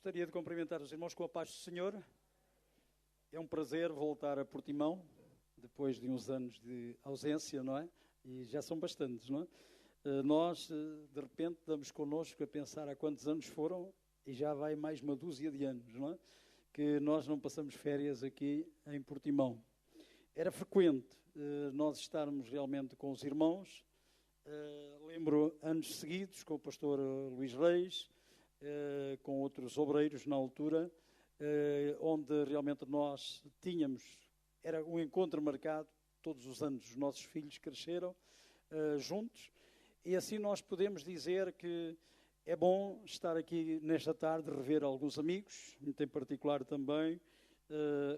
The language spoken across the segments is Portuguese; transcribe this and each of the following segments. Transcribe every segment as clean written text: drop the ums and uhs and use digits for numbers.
Gostaria de cumprimentar os irmãos com a paz do Senhor. É um prazer voltar a Portimão, depois de uns anos de ausência, não é? E já são bastantes, não é? Nós, de repente, damos connosco a pensar há quantos anos foram, e já vai mais uma dúzia de anos, não é? Que nós não passamos férias aqui em Portimão. Era frequente nós estarmos realmente com os irmãos. Lembro anos seguidos com o pastor Luís Reis, com outros obreiros na altura, onde realmente nós tínhamos, era um encontro marcado, todos os anos os nossos filhos cresceram juntos, e assim nós podemos dizer que é bom estar aqui nesta tarde, rever alguns amigos, muito em particular também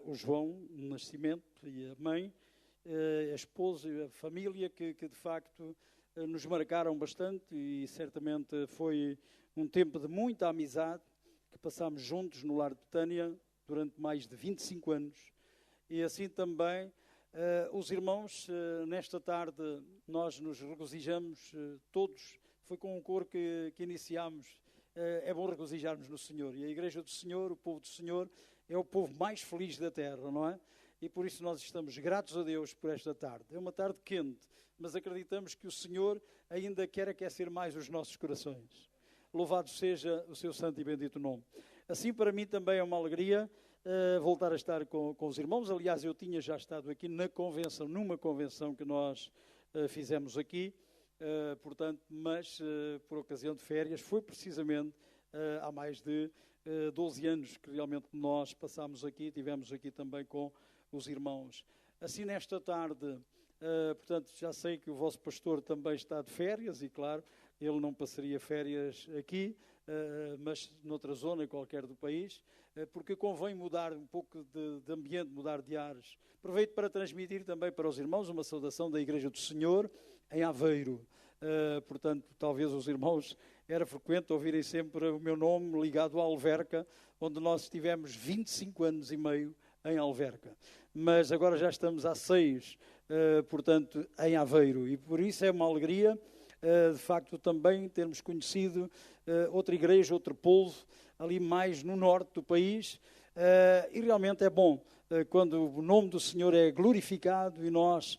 o João Nascimento e a mãe, a esposa e a família que de facto nos marcaram bastante, e certamente foi um tempo de muita amizade que passámos juntos no lar de Betânia durante mais de 25 anos. E assim também os irmãos, nesta tarde nós nos regozijamos todos, foi com um coro que iniciámos. É bom regozijarmos no Senhor, e a Igreja do Senhor, o povo do Senhor, é o povo mais feliz da terra, não é? E por isso nós estamos gratos a Deus por esta tarde. É uma tarde quente, mas acreditamos que o Senhor ainda quer aquecer mais os nossos corações. Louvado seja o seu santo e bendito nome. Assim, para mim também é uma alegria voltar a estar com os irmãos. Aliás, eu tinha já estado aqui na convenção, numa convenção que nós fizemos aqui, portanto, mas por ocasião de férias, foi precisamente há mais de 12 anos que realmente nós passámos aqui, tivemos aqui também com os irmãos. Assim, nesta tarde, portanto, já sei que o vosso pastor também está de férias, e claro, ele não passaria férias aqui, mas noutra zona qualquer do país, porque convém mudar um pouco de ambiente, mudar de ares. Aproveito para transmitir também para os irmãos uma saudação da Igreja do Senhor em Aveiro. Portanto, talvez os irmãos, era frequente ouvirem sempre o meu nome ligado à Alverca, onde nós estivemos 25 anos e meio em Alverca. Mas agora já estamos há 6, portanto, em Aveiro. E por isso é uma alegria, de facto, também termos conhecido outra igreja, outro povo, ali mais no norte do país. E realmente é bom quando o nome do Senhor é glorificado e nós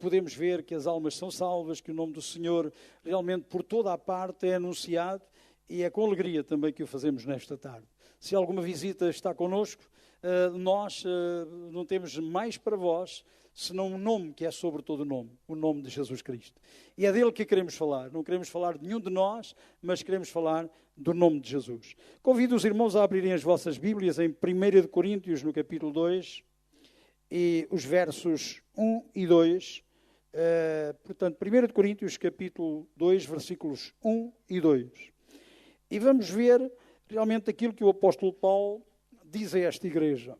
podemos ver que as almas são salvas, que o nome do Senhor realmente por toda a parte é anunciado, e é com alegria também que o fazemos nesta tarde. Se alguma visita está connosco, nós não temos mais para vós senão um nome que é sobre todo nome, o nome de Jesus Cristo. E é dele que queremos falar. Não queremos falar de nenhum de nós, mas queremos falar do nome de Jesus. Convido os irmãos a abrirem as vossas Bíblias em 1 Coríntios, no capítulo 2, e os versos 1 e 2. Portanto, 1 Coríntios, capítulo 2, versículos 1 e 2. E vamos ver realmente aquilo que o apóstolo Paulo diz a esta igreja.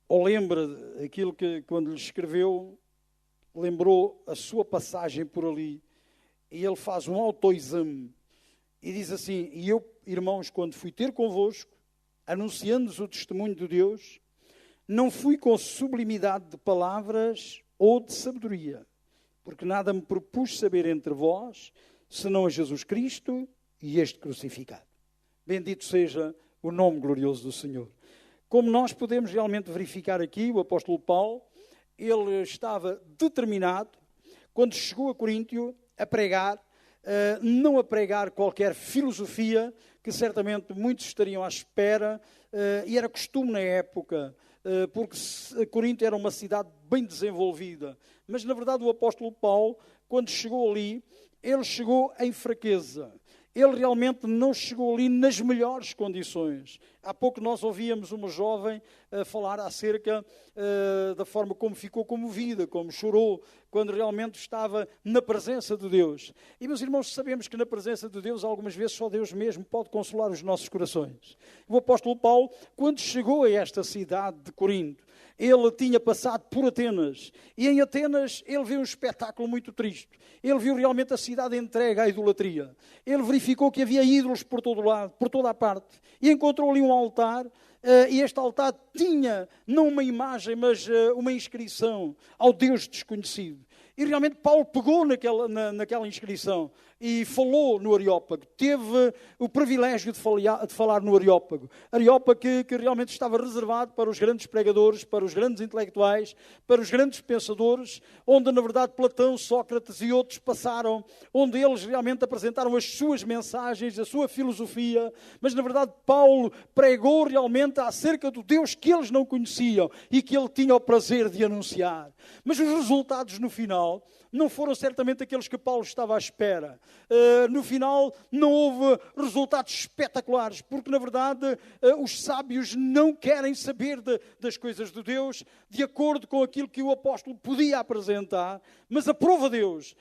Ou lembra aquilo que, quando lhe escreveu, lembrou a sua passagem por ali. E ele faz um autoexame e diz assim: e eu, irmãos, quando fui ter convosco, anunciando-vos o testemunho de Deus, não fui com sublimidade de palavras ou de sabedoria, porque nada me propus saber entre vós, senão a Jesus Cristo e este crucificado. Bendito seja o nome glorioso do Senhor. Como nós podemos realmente verificar aqui, o apóstolo Paulo, ele estava determinado, quando chegou a Coríntio, a pregar, não a pregar qualquer filosofia, que certamente muitos estariam à espera, e era costume na época, porque Coríntio era uma cidade bem desenvolvida. Mas, na verdade, o apóstolo Paulo, quando chegou ali, ele chegou em fraqueza. Ele realmente não chegou ali nas melhores condições. Há pouco nós ouvíamos uma jovem falar acerca da forma como ficou comovida, como chorou, quando realmente estava na presença de Deus. E, meus irmãos, sabemos que na presença de Deus, algumas vezes só Deus mesmo pode consolar os nossos corações. O apóstolo Paulo, quando chegou a esta cidade de Corinto, ele tinha passado por Atenas, e em Atenas ele viu um espetáculo muito triste. Ele viu realmente a cidade entregue à idolatria. Ele verificou que havia ídolos por todo lado, por toda a parte, e encontrou ali um altar, e este altar tinha não uma imagem, mas uma inscrição ao Deus desconhecido. E realmente Paulo pegou naquela inscrição e falou no Areópago, teve o privilégio de falar no Areópago. Areópago que realmente estava reservado para os grandes pregadores, para os grandes intelectuais, para os grandes pensadores, onde na verdade Platão, Sócrates e outros passaram, onde eles realmente apresentaram as suas mensagens, a sua filosofia, mas na verdade Paulo pregou realmente acerca do Deus que eles não conheciam e que ele tinha o prazer de anunciar. Mas os resultados no final não foram certamente aqueles que Paulo estava à espera. No final não houve resultados espetaculares, porque na verdade os sábios não querem saber das coisas de Deus de acordo com aquilo que o apóstolo podia apresentar, mas aprova Deus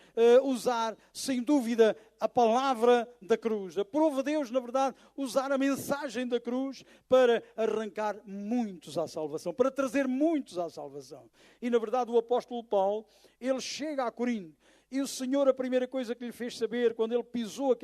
usar sem dúvida a palavra da cruz. Aprova Deus, na verdade, usar a mensagem da cruz para arrancar muitos à salvação, para trazer muitos à salvação. E, na verdade, o apóstolo Paulo, ele chega a Corinto. E o Senhor, a primeira coisa que lhe fez saber, quando ele pisou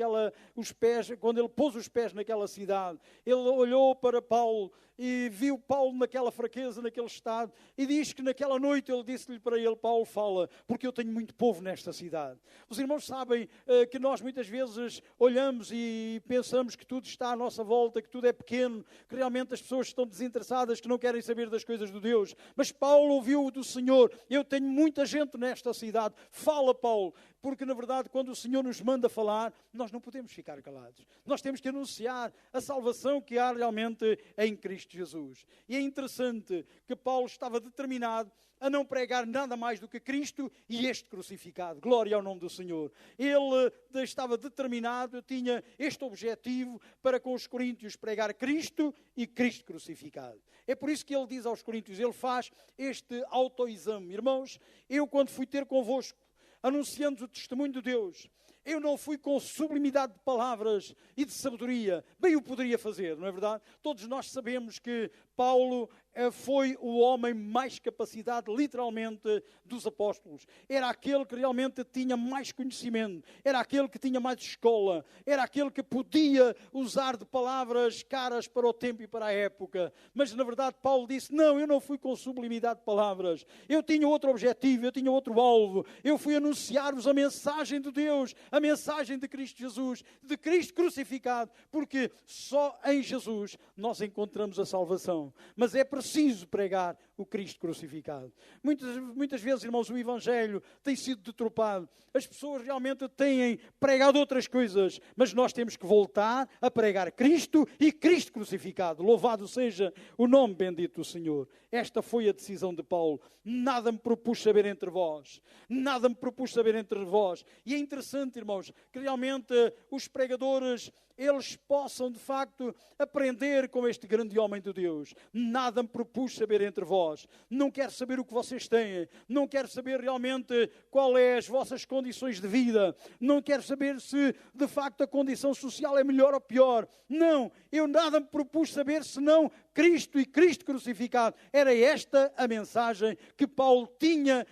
quando ele pôs os pés naquela cidade, ele olhou para Paulo e viu Paulo naquela fraqueza, naquele estado, e diz que naquela noite ele disse-lhe para ele: Paulo, fala, porque eu tenho muito povo nesta cidade. Os irmãos sabem que nós muitas vezes olhamos e pensamos que tudo está à nossa volta, que tudo é pequeno, que realmente as pessoas estão desinteressadas, que não querem saber das coisas de Deus. Mas Paulo ouviu do Senhor: eu tenho muita gente nesta cidade, fala, Paulo, porque na verdade quando o Senhor nos manda falar, nós não podemos ficar calados. Nós temos que anunciar a salvação que há realmente em Cristo Jesus. E é interessante que Paulo estava determinado a não pregar nada mais do que Cristo e este crucificado. Glória ao nome do Senhor. Ele estava determinado, tinha este objetivo para com os coríntios pregar Cristo e Cristo crucificado. É por isso que ele diz aos coríntios, ele faz este autoexame. Irmãos, eu quando fui ter convosco, anunciando o testemunho de Deus, eu não fui com sublimidade de palavras e de sabedoria. Bem o poderia fazer, não é verdade? Todos nós sabemos que Paulo foi o homem mais capacitado, literalmente, dos apóstolos. Era aquele que realmente tinha mais conhecimento, era aquele que tinha mais escola, era aquele que podia usar de palavras caras para o tempo e para a época. Mas, na verdade, Paulo disse, não, eu não fui com sublimidade de palavras. Eu tinha outro objetivo, eu tinha outro alvo. Eu fui anunciar-vos a mensagem de Deus, a mensagem de Cristo Jesus, de Cristo crucificado, porque só em Jesus nós encontramos a salvação. Mas é preciso pregar o Cristo crucificado. Muitas vezes, irmãos, o Evangelho tem sido deturpado. As pessoas realmente têm pregado outras coisas, mas nós temos que voltar a pregar Cristo e Cristo crucificado. Louvado seja o nome bendito do Senhor. Esta foi a decisão de Paulo. Nada me propus saber entre vós. Nada me propus saber entre vós. E é interessante, irmãos, que realmente os pregadores, eles possam, de facto, aprender com este grande homem de Deus. Nada me propus saber entre vós. Não quero saber o que vocês têm. Não quero saber realmente qual é as vossas condições de vida. Não quero saber se, de facto, a condição social é melhor ou pior. Não, eu nada me propus saber senão Cristo e Cristo crucificado. Era esta a mensagem que Paulo tinha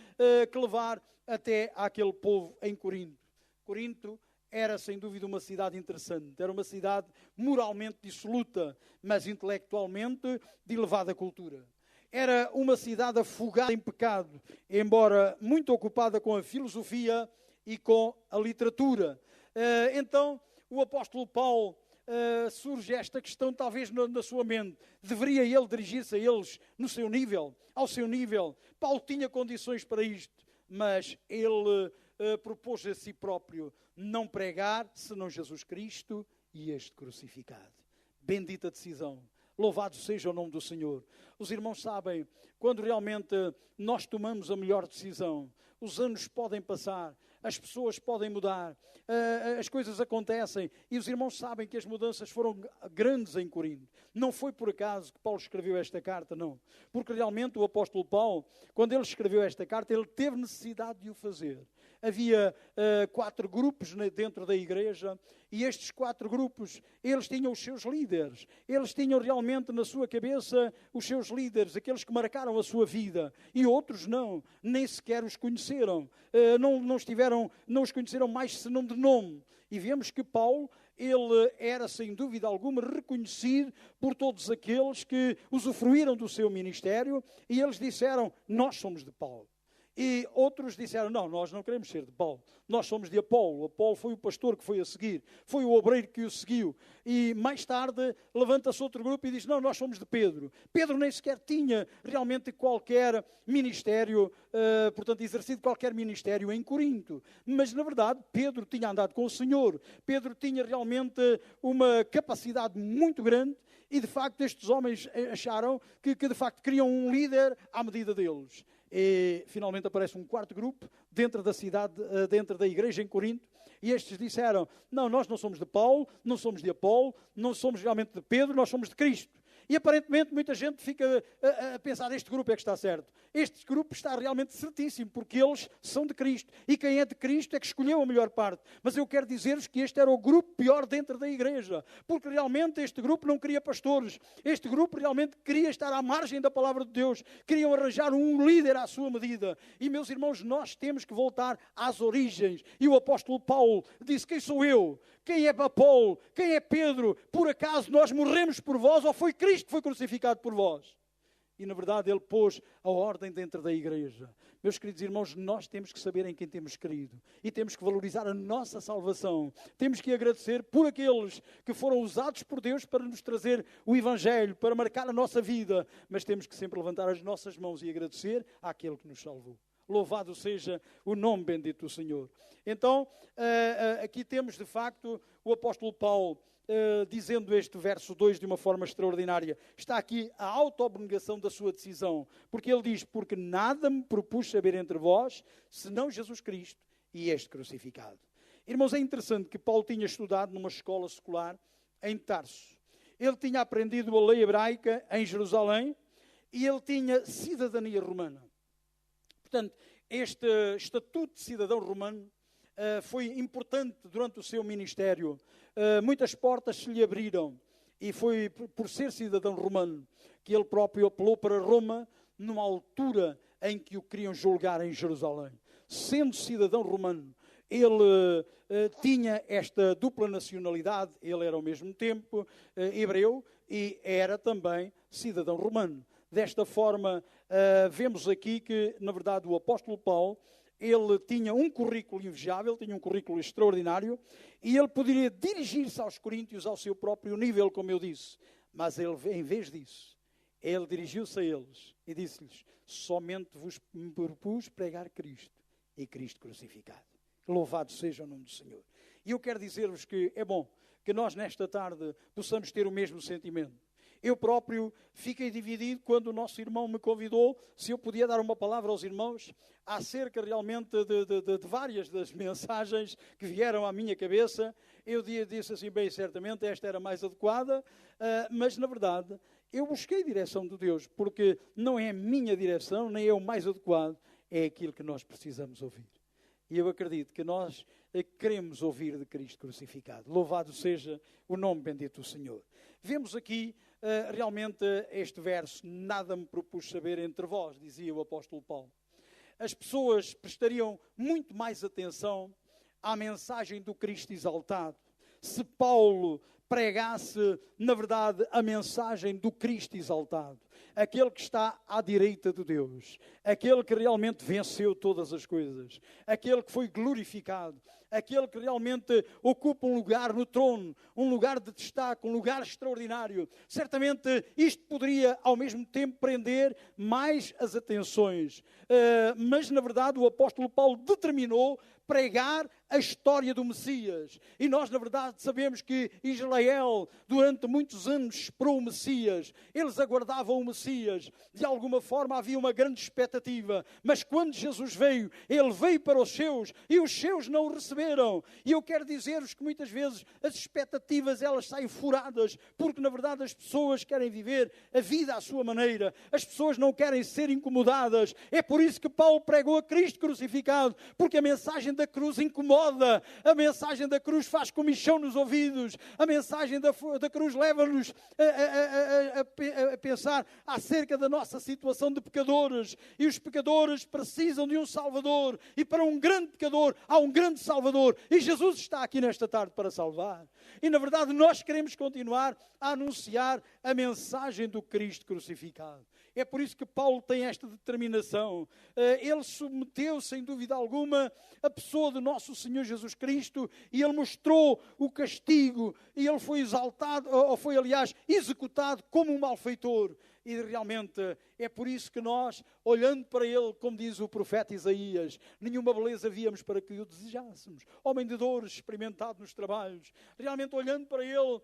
que levar até àquele povo em Corinto. Corinto era, sem dúvida, uma cidade interessante. Era uma cidade moralmente dissoluta, mas intelectualmente de elevada cultura. Era uma cidade afogada em pecado, embora muito ocupada com a filosofia e com a literatura. Então, o apóstolo Paulo, surge esta questão talvez na sua mente. Deveria ele dirigir-se a eles no seu nível, ao seu nível? Paulo tinha condições para isto, mas ele propôs a si próprio não pregar senão Jesus Cristo e este crucificado. Bendita decisão. Louvado seja o nome do Senhor. Os irmãos sabem, quando realmente nós tomamos a melhor decisão, os anos podem passar, as pessoas podem mudar, as coisas acontecem, e os irmãos sabem que as mudanças foram grandes em Corinto. Não foi por acaso que Paulo escreveu esta carta, não. Porque realmente o apóstolo Paulo, quando ele escreveu esta carta, ele teve necessidade de o fazer. Havia 4 grupos dentro da igreja, e estes 4 grupos, eles tinham os seus líderes. Eles tinham realmente na sua cabeça os seus líderes, aqueles que marcaram a sua vida. E outros não, nem sequer os conheceram. Não os conheceram mais senão de nome. E vemos que Paulo, ele era sem dúvida alguma reconhecido por todos aqueles que usufruíram do seu ministério, e eles disseram, nós somos de Paulo. E outros disseram, não, nós não queremos ser de Paulo, nós somos de Apolo. Apolo foi o pastor que foi a seguir, foi o obreiro que o seguiu. E mais tarde levanta-se outro grupo e diz, não, nós somos de Pedro. Pedro nem sequer tinha realmente qualquer ministério, portanto, exercido qualquer ministério em Corinto. Mas, na verdade, Pedro tinha andado com o Senhor. Pedro tinha realmente uma capacidade muito grande. E, de facto, estes homens acharam que de facto, queriam um líder à medida deles. E, finalmente, aparece um quarto grupo dentro da cidade, dentro da igreja em Corinto. E estes disseram, não, nós não somos de Paulo, não somos de Apolo, não somos realmente de Pedro, nós somos de Cristo. E aparentemente muita gente fica a pensar, este grupo é que está certo. Este grupo está realmente certíssimo, porque eles são de Cristo. E quem é de Cristo é que escolheu a melhor parte. Mas eu quero dizer-vos que este era o grupo pior dentro da igreja. Porque realmente este grupo não queria pastores. Este grupo realmente queria estar à margem da palavra de Deus. Queriam arranjar um líder à sua medida. E meus irmãos, nós temos que voltar às origens. E o apóstolo Paulo disse, quem sou eu? Quem é Apolo? Quem é Pedro? Por acaso nós morremos por vós ou foi Cristo que foi crucificado por vós? E na verdade ele pôs a ordem dentro da igreja. Meus queridos irmãos, nós temos que saber em quem temos querido. E temos que valorizar a nossa salvação. Temos que agradecer por aqueles que foram usados por Deus para nos trazer o Evangelho, para marcar a nossa vida. Mas temos que sempre levantar as nossas mãos e agradecer àquele que nos salvou. Louvado seja o nome bendito do Senhor. Então, aqui temos de facto o apóstolo Paulo dizendo este verso 2 de uma forma extraordinária. Está aqui a autoabnegação da sua decisão. Porque ele diz, porque nada me propus saber entre vós, senão Jesus Cristo e este crucificado. Irmãos, é interessante que Paulo tinha estudado numa escola secular em Tarso. Ele tinha aprendido a lei hebraica em Jerusalém e ele tinha cidadania romana. Portanto, este estatuto de cidadão romano foi importante durante o seu ministério. Muitas portas se lhe abriram e foi por ser cidadão romano que ele próprio apelou para Roma numa altura em que o queriam julgar em Jerusalém. Sendo cidadão romano, ele tinha esta dupla nacionalidade, ele era ao mesmo tempo hebreu e era também cidadão romano. Desta forma, vemos aqui que, na verdade, o apóstolo Paulo, ele tinha um currículo invejável, tinha um currículo extraordinário, e ele poderia dirigir-se aos coríntios ao seu próprio nível, como eu disse. Mas ele, em vez disso, ele dirigiu-se a eles e disse-lhes, somente vos propus pregar Cristo e Cristo crucificado. Louvado seja o nome do Senhor. E eu quero dizer-vos que é bom que nós, nesta tarde, possamos ter o mesmo sentimento. Eu próprio fiquei dividido quando o nosso irmão me convidou se eu podia dar uma palavra aos irmãos acerca realmente de várias das mensagens que vieram à minha cabeça. Eu disse assim, bem, certamente esta era mais adequada, mas na verdade eu busquei direção de Deus, porque não é a minha direção, nem é o mais adequado, é aquilo que nós precisamos ouvir. E eu acredito que nós queremos ouvir de Cristo crucificado. Louvado seja o nome bendito do Senhor. Vemos aqui realmente este verso, nada me propus saber entre vós, dizia o apóstolo Paulo. As pessoas prestariam muito mais atenção à mensagem do Cristo exaltado. Se Paulo pregasse, na verdade, a mensagem do Cristo exaltado, aquele que está à direita de Deus, aquele que realmente venceu todas as coisas, aquele que foi glorificado, aquele que realmente ocupa um lugar no trono, um lugar de destaque, um lugar extraordinário. Certamente isto poderia ao mesmo tempo prender mais as atenções. Mas na verdade o apóstolo Paulo determinou pregar a história do Messias. E nós, na verdade, sabemos que Israel, durante muitos anos, esperou o Messias. Eles aguardavam o Messias. De alguma forma, havia uma grande expectativa. Mas quando Jesus veio, Ele veio para os seus e os seus não o receberam. E eu quero dizer-vos que muitas vezes as expectativas, elas saem furadas, porque, na verdade, as pessoas querem viver a vida à sua maneira. As pessoas não querem ser incomodadas. É por isso que Paulo pregou a Cristo crucificado, porque a mensagem da cruz incomoda. A mensagem da cruz faz comichão nos ouvidos. A mensagem da cruz leva-nos a pensar acerca da nossa situação de pecadores. E os pecadores precisam de um Salvador. E para um grande pecador há um grande Salvador. E Jesus está aqui nesta tarde para salvar. E na verdade nós queremos continuar a anunciar a mensagem do Cristo crucificado. É por isso que Paulo tem esta determinação. Ele submeteu, sem dúvida alguma, a pessoa do nosso Senhor Jesus Cristo, e ele mostrou o castigo, e ele foi exaltado, ou foi, aliás, executado como um malfeitor. E realmente é por isso que nós, olhando para ele, como diz o profeta Isaías, nenhuma beleza víamos para que o desejássemos. Homem de dores, experimentado nos trabalhos. Realmente, olhando para ele,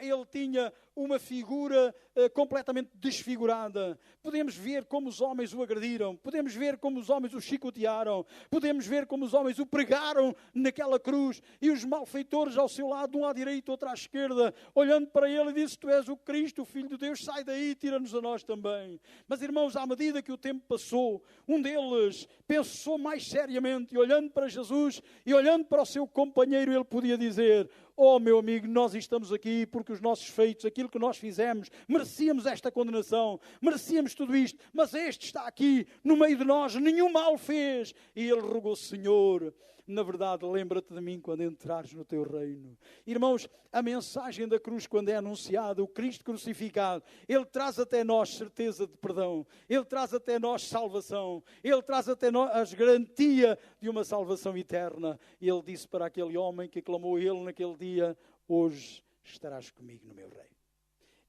ele tinha uma figura completamente desfigurada. Podemos ver como os homens o agrediram. Podemos ver como os homens o chicotearam. Podemos ver como os homens o pregaram naquela cruz. E os malfeitores ao seu lado, um à direita, outro à esquerda, olhando para ele, disse: tu és o Cristo, o Filho de Deus, sai daí, tira-nos a nós também. Mas, irmãos, à medida que o tempo passou, um deles pensou mais seriamente, e olhando para Jesus e olhando para o seu companheiro, ele podia dizer: oh, meu amigo, nós estamos aqui porque os nossos feitos, aquilo que nós fizemos, merecíamos esta condenação, merecíamos tudo isto, mas este está aqui no meio de nós, nenhum mal fez. E ele rogou: Senhor, na verdade, lembra-te de mim quando entrares no teu reino. Irmãos, a mensagem da cruz, quando é anunciada, o Cristo crucificado, ele traz até nós certeza de perdão, ele traz até nós salvação, ele traz até nós a garantia de uma salvação eterna. E ele disse para aquele homem que clamou ele naquele dia: hoje estarás comigo no meu reino.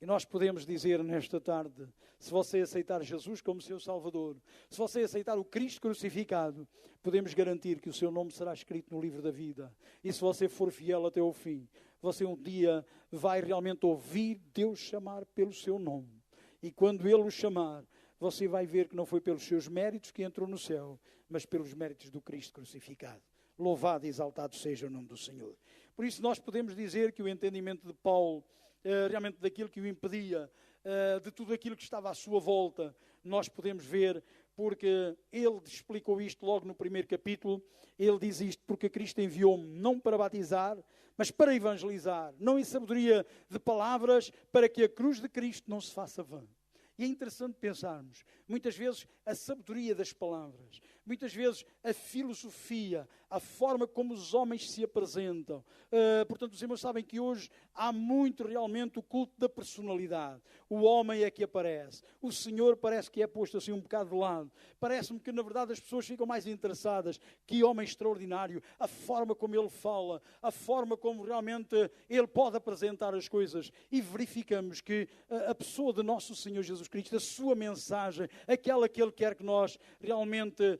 E nós podemos dizer nesta tarde, se você aceitar Jesus como seu Salvador, se você aceitar o Cristo crucificado, podemos garantir que o seu nome será escrito no livro da vida. E se você for fiel até ao fim, você um dia vai realmente ouvir Deus chamar pelo seu nome. E quando Ele o chamar, você vai ver que não foi pelos seus méritos que entrou no céu, mas pelos méritos do Cristo crucificado. Louvado e exaltado seja o nome do Senhor. Por isso nós podemos dizer que o entendimento de Paulo, realmente daquilo que o impedia, de tudo aquilo que estava à sua volta, nós podemos ver, porque ele explicou isto logo no primeiro capítulo. Ele diz isto: porque Cristo enviou-me não para batizar, mas para evangelizar, não em sabedoria de palavras, para que a cruz de Cristo não se faça vã. E é interessante pensarmos, muitas vezes, a sabedoria das palavras, muitas vezes a filosofia, a forma como os homens se apresentam. Portanto, os irmãos sabem que hoje há muito realmente o culto da personalidade. O homem é que aparece. O Senhor parece que é posto assim um bocado de lado. Parece-me que, na verdade, as pessoas ficam mais interessadas. Que homem extraordinário. A forma como ele fala, a forma como realmente ele pode apresentar as coisas. E verificamos que a pessoa de nosso Senhor Jesus Cristo, a sua mensagem, aquela que ele quer que nós realmente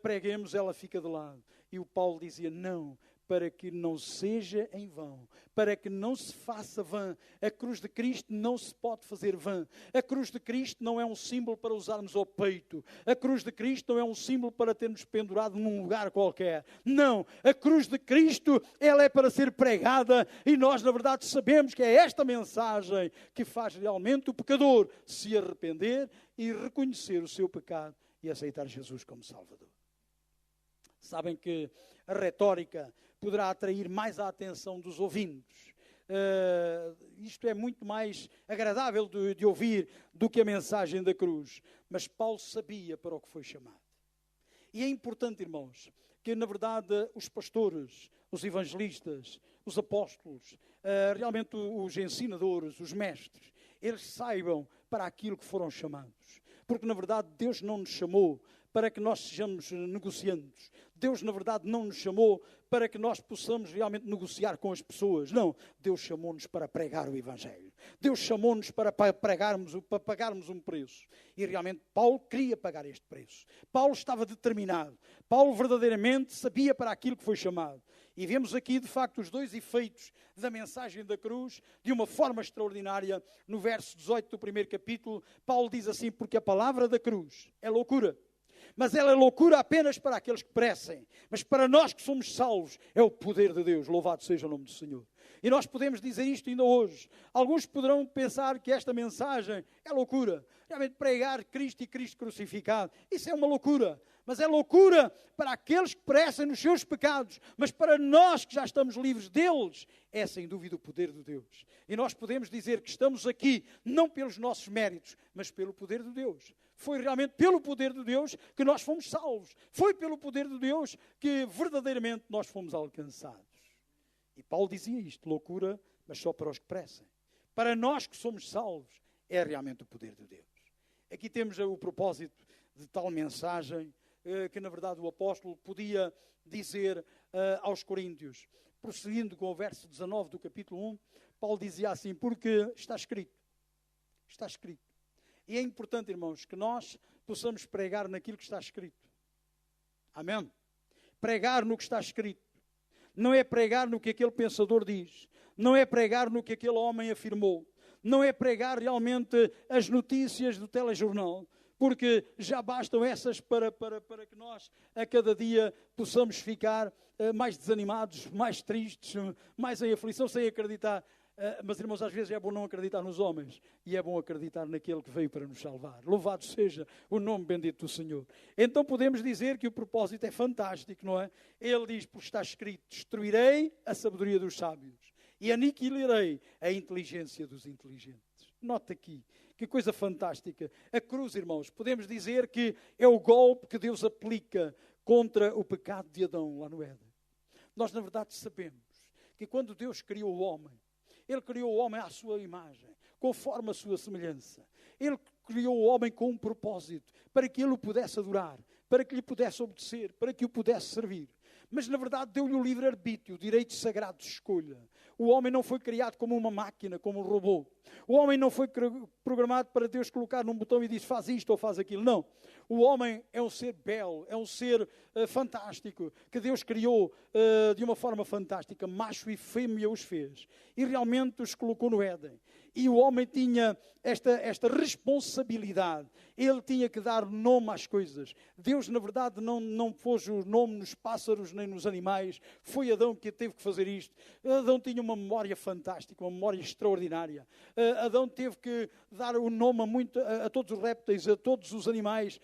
preguemos, ela fica de lado. E o Paulo dizia: não, para que não seja em vão, para que não se faça vã. A cruz de Cristo não se pode fazer vã. A cruz de Cristo não é um símbolo para usarmos ao peito. A cruz de Cristo não é um símbolo para termos pendurado num lugar qualquer. Não, a cruz de Cristo, ela é para ser pregada, e nós, na verdade, sabemos que é esta mensagem que faz realmente o pecador se arrepender e reconhecer o seu pecado e aceitar Jesus como Salvador. Sabem que a retórica poderá atrair mais a atenção dos ouvintes. Isto é muito mais agradável de ouvir do que a mensagem da cruz. Mas Paulo sabia para o que foi chamado. E é importante, irmãos, que na verdade os pastores, os evangelistas, os apóstolos, realmente os ensinadores, os mestres, eles saibam para aquilo que foram chamados. Porque na verdade Deus não nos chamou para que nós sejamos negociantes. Deus, na verdade, não nos chamou para que nós possamos realmente negociar com as pessoas. Não, Deus chamou-nos para pregar o Evangelho. Deus chamou-nos para pagarmos um preço. E realmente Paulo queria pagar este preço. Paulo estava determinado. Paulo verdadeiramente sabia para aquilo que foi chamado. E vemos aqui, de facto, os dois efeitos da mensagem da cruz, de uma forma extraordinária. No verso 18 do primeiro capítulo, Paulo diz assim: porque a palavra da cruz é loucura. Mas ela é loucura apenas para aqueles que perecem. Mas para nós que somos salvos, é o poder de Deus. Louvado seja o nome do Senhor. E nós podemos dizer isto ainda hoje. Alguns poderão pensar que esta mensagem é loucura. Realmente pregar Cristo e Cristo crucificado, isso é uma loucura. Mas é loucura para aqueles que perecem nos seus pecados. Mas para nós que já estamos livres deles, é sem dúvida o poder de Deus. E nós podemos dizer que estamos aqui não pelos nossos méritos, mas pelo poder de Deus. Foi realmente pelo poder de Deus que nós fomos salvos. Foi pelo poder de Deus que verdadeiramente nós fomos alcançados. E Paulo dizia isto: loucura, mas só para os que perecem. Para nós que somos salvos, é realmente o poder de Deus. Aqui temos o propósito de tal mensagem que, na verdade, o apóstolo podia dizer aos coríntios. Prosseguindo com o verso 19 do capítulo 1, Paulo dizia assim, porque está escrito. Está escrito. E é importante, irmãos, que nós possamos pregar naquilo que está escrito. Amém? Pregar no que está escrito. Não é pregar no que aquele pensador diz. Não é pregar no que aquele homem afirmou. Não é pregar realmente as notícias do telejornal. Porque já bastam essas para que nós, a cada dia, possamos ficar mais desanimados, mais tristes, mais em aflição, sem acreditar. Mas, irmãos, às vezes é bom não acreditar nos homens e é bom acreditar naquele que veio para nos salvar. Louvado seja o nome bendito do Senhor. Então podemos dizer que o propósito é fantástico, não é? Ele diz, porque está escrito, destruirei a sabedoria dos sábios e aniquilarei a inteligência dos inteligentes. Note aqui, que coisa fantástica. A cruz, irmãos, podemos dizer que é o golpe que Deus aplica contra o pecado de Adão lá no Éden. Nós, na verdade, sabemos que quando Deus criou o homem, Ele criou o homem à sua imagem, conforme a sua semelhança. Ele criou o homem com um propósito, para que ele o pudesse adorar, para que lhe pudesse obedecer, para que o pudesse servir. Mas, na verdade, deu-lhe o livre-arbítrio, o direito sagrado de escolha. O homem não foi criado como uma máquina, como um robô. O homem não foi programado para Deus colocar num botão e dizer faz isto ou faz aquilo. Não. O homem é um ser belo, é um ser fantástico, que Deus criou de uma forma fantástica. Macho e fêmea os fez. E realmente os colocou no Éden. E o homem tinha esta responsabilidade. Ele tinha que dar nome às coisas. Deus, na verdade, não pôs o nome nos pássaros nem nos animais. Foi Adão que teve que fazer isto. Adão tinha uma memória fantástica, uma memória extraordinária. Adão teve que dar o nome a todos os répteis, a todos os animais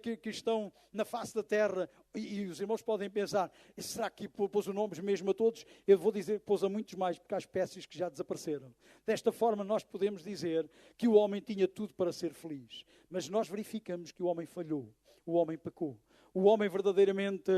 que estão na face da terra. E os irmãos podem pensar, será que pôs os nomes mesmo a todos? Eu vou dizer que pôs a muitos mais, porque há espécies que já desapareceram. Desta forma, nós podemos dizer que o homem tinha tudo para ser feliz. Mas nós verificamos que o homem falhou, o homem pecou. O homem verdadeiramente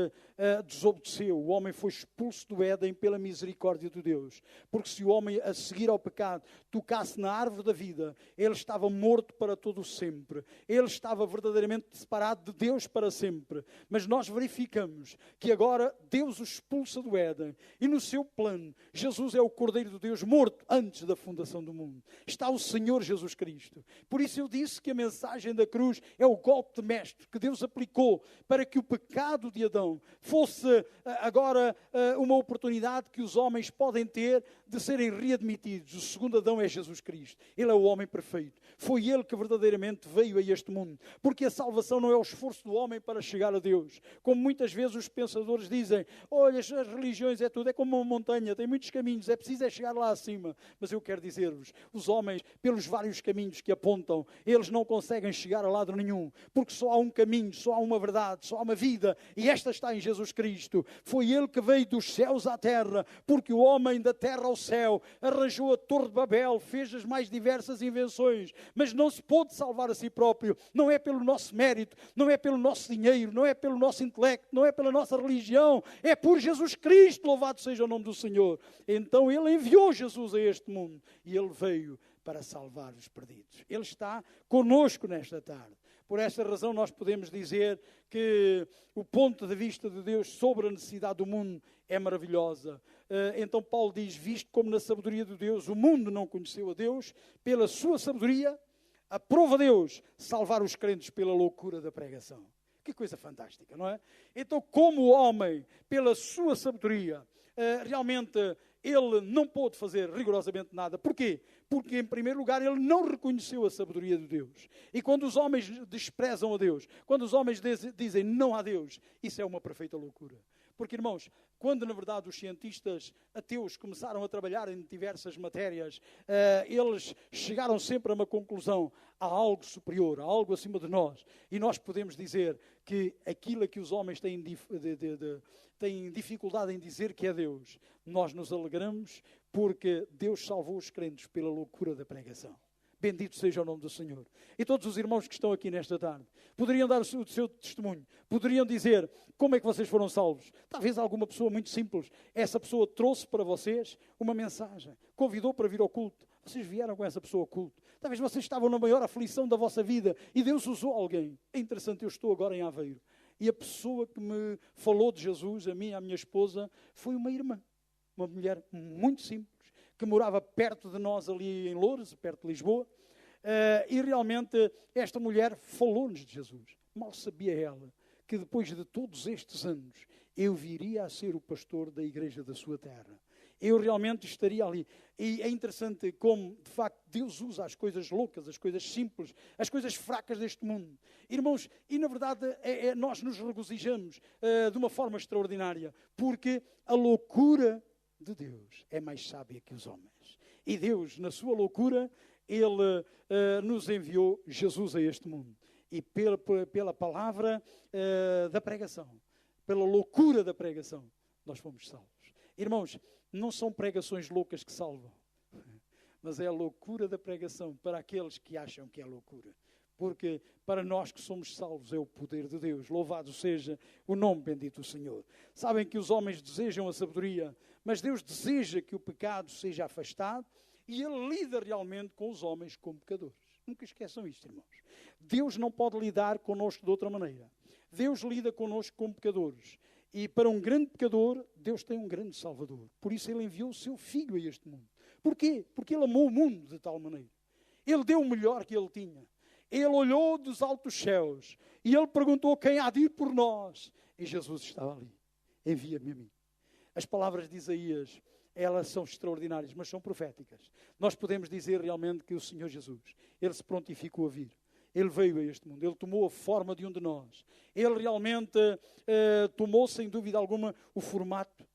desobedeceu. O homem foi expulso do Éden pela misericórdia de Deus. Porque se o homem, a seguir ao pecado, tocasse na árvore da vida, ele estava morto para todo o sempre. Ele estava verdadeiramente separado de Deus para sempre. Mas nós verificamos que agora Deus o expulsa do Éden. E no seu plano, Jesus é o Cordeiro de Deus morto antes da fundação do mundo. Está o Senhor Jesus Cristo. Por isso eu disse que a mensagem da cruz é o golpe de mestre que Deus aplicou para que o pecado de Adão fosse agora uma oportunidade que os homens podem ter de serem readmitidos. O segundo Adão é Jesus Cristo. Ele é o homem perfeito. Foi ele que verdadeiramente veio a este mundo. Porque a salvação não é o esforço do homem para chegar a Deus. Como muitas vezes os pensadores dizem, olha, as religiões é tudo, é como uma montanha, tem muitos caminhos, é preciso chegar lá acima. Mas eu quero dizer-vos, os homens, pelos vários caminhos que apontam, eles não conseguem chegar a lado nenhum. Porque só há um caminho, só há uma verdade, só há uma vida, e esta está em Jesus Cristo. Foi Ele que veio dos céus à terra, porque o homem da terra ao céu arranjou a Torre de Babel, fez as mais diversas invenções, mas não se pôde salvar a si próprio. Não é pelo nosso mérito, não é pelo nosso dinheiro, não é pelo nosso intelecto, não é pela nossa religião, é por Jesus Cristo, louvado seja o nome do Senhor. Então Ele enviou Jesus a este mundo, e Ele veio para salvar os perdidos. Ele está conosco nesta tarde. Por esta razão nós podemos dizer que o ponto de vista de Deus sobre a necessidade do mundo é maravilhosa. Então Paulo diz, visto como na sabedoria de Deus o mundo não conheceu a Deus, pela sua sabedoria, aprova Deus salvar os crentes pela loucura da pregação. Que coisa fantástica, não é? Então como o homem, pela sua sabedoria, realmente ele não pôde fazer rigorosamente nada. Porquê? Porque, em primeiro lugar, ele não reconheceu a sabedoria de Deus. E quando os homens desprezam a Deus, quando os homens dizem não a Deus, isso é uma perfeita loucura. Porque, irmãos, quando, na verdade, os cientistas ateus começaram a trabalhar em diversas matérias, eles chegaram sempre a uma conclusão, há algo superior, há algo acima de nós. E nós podemos dizer que aquilo a que os homens têm dificuldade em dizer que é Deus, nós nos alegramos porque Deus salvou os crentes pela loucura da pregação. Bendito seja o nome do Senhor. E todos os irmãos que estão aqui nesta tarde poderiam dar o seu testemunho, poderiam dizer como é que vocês foram salvos. Talvez alguma pessoa muito simples, essa pessoa trouxe para vocês uma mensagem, convidou para vir ao culto. Vocês vieram com essa pessoa ao culto. Talvez vocês estavam na maior aflição da vossa vida e Deus usou alguém. É interessante, eu estou agora em Aveiro. E a pessoa que me falou de Jesus, a mim e à minha esposa, foi uma irmã. Uma mulher muito simples, que morava perto de nós ali em Loures, perto de Lisboa. E realmente esta mulher falou-nos de Jesus. Mal sabia ela que depois de todos estes anos eu viria a ser o pastor da igreja da sua terra. Eu realmente estaria ali. E é interessante como, de facto, Deus usa as coisas loucas, as coisas simples, as coisas fracas deste mundo. Irmãos, e na verdade nós nos regozijamos de uma forma extraordinária, porque a loucura de Deus é mais sábia que os homens. E Deus, na sua loucura, Ele nos enviou Jesus a este mundo. E pela palavra da pregação, pela loucura da pregação, nós fomos salvos. Irmãos, não são pregações loucas que salvam, mas é a loucura da pregação para aqueles que acham que é loucura. Porque para nós que somos salvos é o poder de Deus. Louvado seja o nome bendito do Senhor. Sabem que os homens desejam a sabedoria, mas Deus deseja que o pecado seja afastado e Ele lida realmente com os homens como pecadores. Nunca esqueçam isto, irmãos. Deus não pode lidar connosco de outra maneira. Deus lida connosco como pecadores. E para um grande pecador, Deus tem um grande Salvador. Por isso Ele enviou o seu Filho a este mundo. Porquê? Porque Ele amou o mundo de tal maneira. Ele deu o melhor que Ele tinha. Ele olhou dos altos céus e Ele perguntou quem há de ir por nós. E Jesus estava ali. Envia-me a mim. As palavras de Isaías, elas são extraordinárias, mas são proféticas. Nós podemos dizer realmente que o Senhor Jesus, Ele se prontificou a vir. Ele veio a este mundo, Ele tomou a forma de um de nós. Ele realmente tomou, sem dúvida alguma, o formato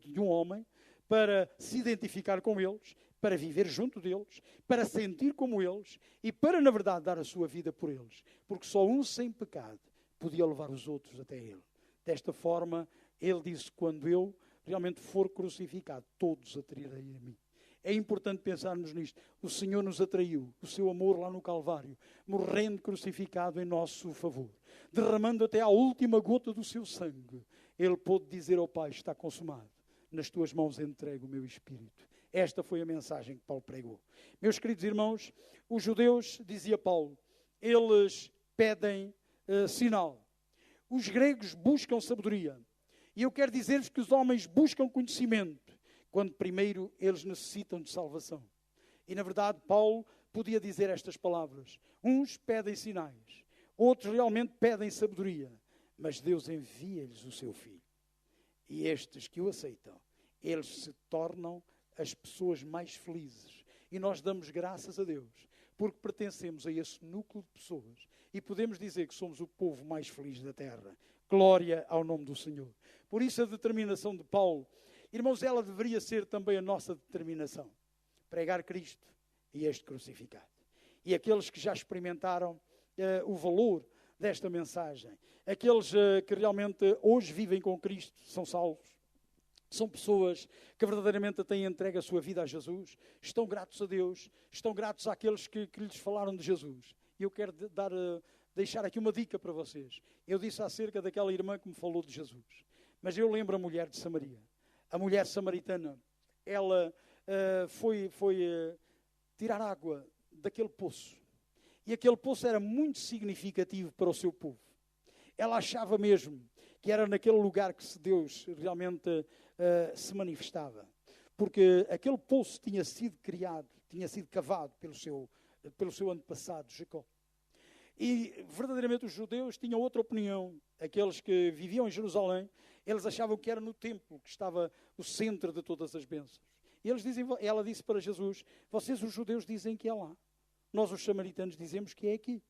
de um homem para se identificar com eles, para viver junto deles, para sentir como eles e para, na verdade, dar a sua vida por eles. Porque só um sem pecado podia levar os outros até Ele. Desta forma, Ele disse, quando eu realmente for crucificado, todos atrairei a mim. É importante pensarmos nisto. O Senhor nos atraiu, o seu amor lá no Calvário, morrendo crucificado em nosso favor, derramando até à última gota do seu sangue. Ele pôde dizer ao Pai, está consumado, nas tuas mãos entrego o meu espírito. Esta foi a mensagem que Paulo pregou. Meus queridos irmãos, os judeus, dizia Paulo, eles pedem sinal. Os gregos buscam sabedoria. E eu quero dizer-vos que os homens buscam conhecimento, quando primeiro eles necessitam de salvação. E na verdade Paulo podia dizer estas palavras. Uns pedem sinais, outros realmente pedem sabedoria, mas Deus envia-lhes o seu Filho. E estes que o aceitam, eles se tornam as pessoas mais felizes. E nós damos graças a Deus, porque pertencemos a esse núcleo de pessoas. E podemos dizer que somos o povo mais feliz da terra. Glória ao nome do Senhor. Por isso a determinação de Paulo, irmãos, ela deveria ser também a nossa determinação. Pregar Cristo e este crucificado. E aqueles que já experimentaram o valor desta mensagem, aqueles que realmente hoje vivem com Cristo, são salvos, são pessoas que verdadeiramente têm entregue a sua vida a Jesus, estão gratos a Deus, estão gratos àqueles que lhes falaram de Jesus. E eu quero deixar aqui uma dica para vocês. Eu disse acerca daquela irmã que me falou de Jesus, mas eu lembro a mulher de Samaria. A mulher samaritana, ela foi tirar água daquele poço. E aquele poço era muito significativo para o seu povo. Ela achava mesmo que era naquele lugar que Deus realmente se manifestava. Porque aquele poço tinha sido criado, tinha sido cavado pelo seu antepassado, Jacó. E verdadeiramente os judeus tinham outra opinião. Aqueles que viviam em Jerusalém, eles achavam que era no templo que estava o centro de todas as bênçãos. E ela disse para Jesus, vocês os judeus dizem que é lá. Nós os samaritanos dizemos que é aqui.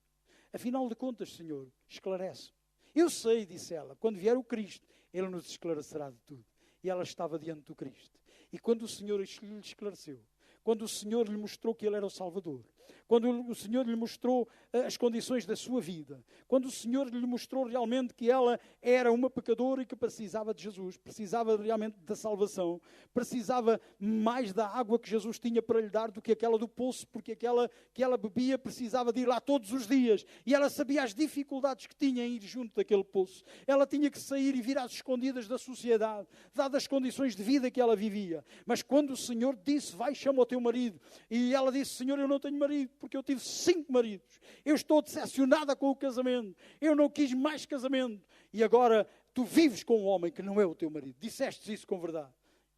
Afinal de contas, Senhor, esclarece. Eu sei, disse ela, quando vier o Cristo, Ele nos esclarecerá de tudo. E ela estava diante do Cristo. E quando o Senhor lhe esclareceu, quando o Senhor lhe mostrou que Ele era o Salvador, quando o Senhor lhe mostrou as condições da sua vida, quando o Senhor lhe mostrou realmente que ela era uma pecadora e que precisava de Jesus, precisava realmente da salvação, precisava mais da água que Jesus tinha para lhe dar do que aquela do poço, porque aquela que ela bebia precisava de ir lá todos os dias, e ela sabia as dificuldades que tinha em ir junto daquele poço. Ela tinha que sair e vir às escondidas da sociedade, dadas as condições de vida que ela vivia. Mas quando o Senhor disse, vai, chama o teu marido, e ela disse, Senhor, eu não tenho marido, porque eu tive 5 maridos, eu estou decepcionada com o casamento, eu não quis mais casamento, e agora tu vives com um homem que não é o teu marido. Disseste isso com verdade.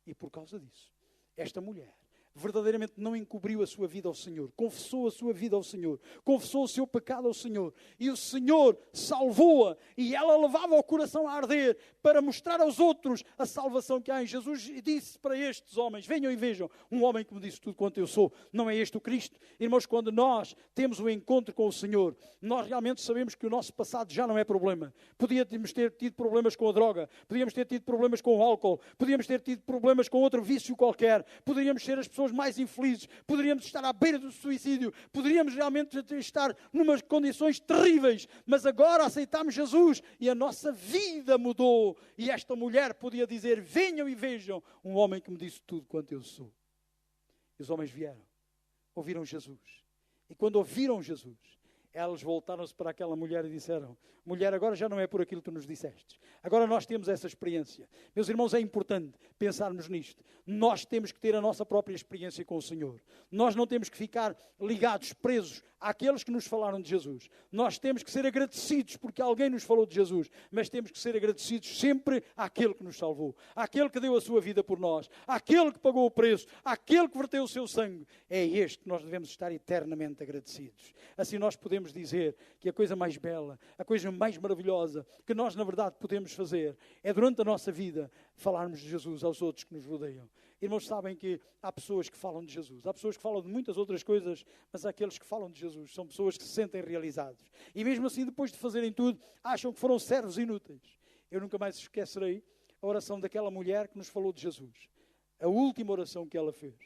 E por causa disso, esta mulher verdadeiramente não encobriu a sua vida ao Senhor, confessou a sua vida ao Senhor, confessou o seu pecado ao Senhor, e o Senhor salvou-a, e ela levava o coração a arder para mostrar aos outros a salvação que há em Jesus, e disse para estes homens, venham e vejam, um homem que me disse tudo quanto eu sou, não é este o Cristo? Irmãos, quando nós temos um encontro com o Senhor, nós realmente sabemos que o nosso passado já não é problema. Podíamos ter tido problemas com a droga, podíamos ter tido problemas com o álcool, podíamos ter tido problemas com outro vício qualquer, poderíamos ser as pessoas mais infelizes, poderíamos estar à beira do suicídio, poderíamos realmente estar numas condições terríveis, mas agora aceitamos Jesus e a nossa vida mudou. E esta mulher podia dizer, venham e vejam, um homem que me disse tudo quanto eu sou. E os homens vieram, ouviram Jesus. E quando ouviram Jesus, elas voltaram-se para aquela mulher e disseram, mulher, agora já não é por aquilo que tu nos disseste. Agora nós temos essa experiência. Meus irmãos, é importante pensarmos nisto. Nós temos que ter a nossa própria experiência com o Senhor. Nós não temos que ficar ligados, presos àqueles que nos falaram de Jesus. Nós temos que ser agradecidos porque alguém nos falou de Jesus, mas temos que ser agradecidos sempre àquele que nos salvou, àquele que deu a sua vida por nós, àquele que pagou o preço, àquele que verteu o seu sangue. É este que nós devemos estar eternamente agradecidos. Assim nós podemos dizer que a coisa mais bela, a coisa mais maravilhosa que nós na verdade podemos fazer é durante a nossa vida falarmos de Jesus aos outros que nos rodeiam. Irmãos, sabem que há pessoas que falam de Jesus, há pessoas que falam de muitas outras coisas, mas aqueles que falam de Jesus são pessoas que se sentem realizados. E mesmo assim, depois de fazerem tudo, acham que foram servos inúteis. Eu nunca mais esquecerei a oração daquela mulher que nos falou de Jesus. A última oração que ela fez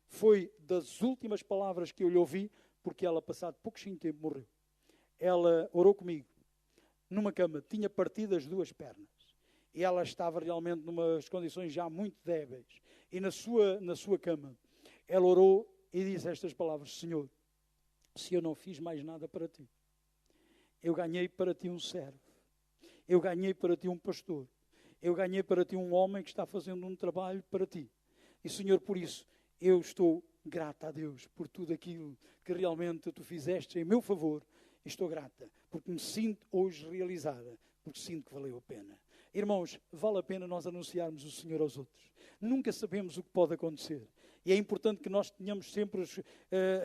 foi das últimas palavras que eu lhe ouvi, porque ela, passado pouquinho tempo, morreu. Ela orou comigo, numa cama, tinha partido as 2 pernas. E ela estava realmente numas condições já muito débeis. E na sua cama, ela orou e disse estas palavras, Senhor, se eu não fiz mais nada para ti, eu ganhei para ti um servo, eu ganhei para ti um pastor, eu ganhei para ti um homem que está fazendo um trabalho para ti. E Senhor, por isso, eu estou grata a Deus por tudo aquilo que realmente tu fizeste em meu favor. Estou grata, porque me sinto hoje realizada, porque sinto que valeu a pena. Irmãos, vale a pena nós anunciarmos o Senhor aos outros. Nunca sabemos o que pode acontecer. E é importante que nós tenhamos sempre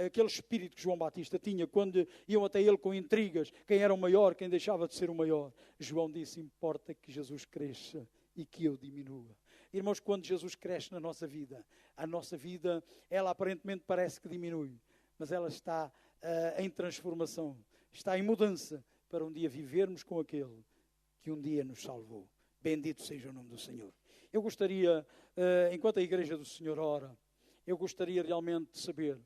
aquele espírito que João Batista tinha, quando iam até ele com intrigas, quem era o maior, quem deixava de ser o maior. João disse, importa que Jesus cresça e que eu diminua. Irmãos, quando Jesus cresce na nossa vida, a nossa vida, ela aparentemente parece que diminui, mas ela está em transformação, está em mudança, para um dia vivermos com aquele que um dia nos salvou. Bendito seja o nome do Senhor. Eu gostaria, enquanto a Igreja do Senhor ora, eu gostaria realmente de saber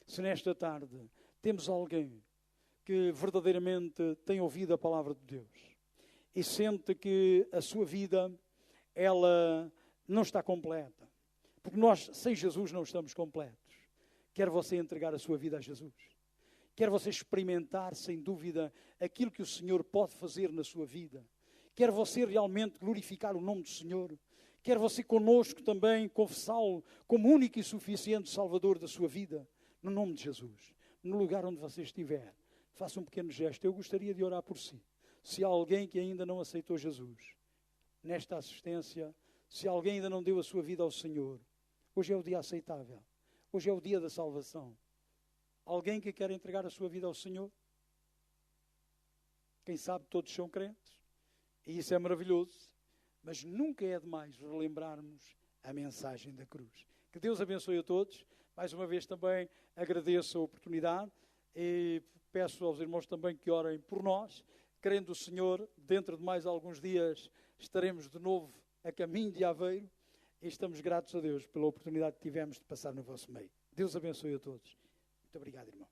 se nesta tarde temos alguém que verdadeiramente tem ouvido a palavra de Deus e sente que a sua vida, ela não está completa. Porque nós, sem Jesus, não estamos completos. Quer você entregar a sua vida a Jesus? Quer você experimentar, sem dúvida, aquilo que o Senhor pode fazer na sua vida? Quer você realmente glorificar o nome do Senhor? Quer você conosco também confessá-lo como único e suficiente Salvador da sua vida? No nome de Jesus, no lugar onde você estiver, faça um pequeno gesto. Eu gostaria de orar por si. Se há alguém que ainda não aceitou Jesus, nesta assistência, se alguém ainda não deu a sua vida ao Senhor, hoje é o dia aceitável. Hoje é o dia da salvação. Alguém que quer entregar a sua vida ao Senhor? Quem sabe todos são crentes. E isso é maravilhoso. Mas nunca é demais relembrarmos a mensagem da cruz. Que Deus abençoe a todos. Mais uma vez também agradeço a oportunidade e peço aos irmãos também que orem por nós. Querendo o Senhor, dentro de mais alguns dias estaremos de novo a caminho de Aveiro e estamos gratos a Deus pela oportunidade que tivemos de passar no vosso meio. Deus abençoe a todos. Muito obrigado, irmão.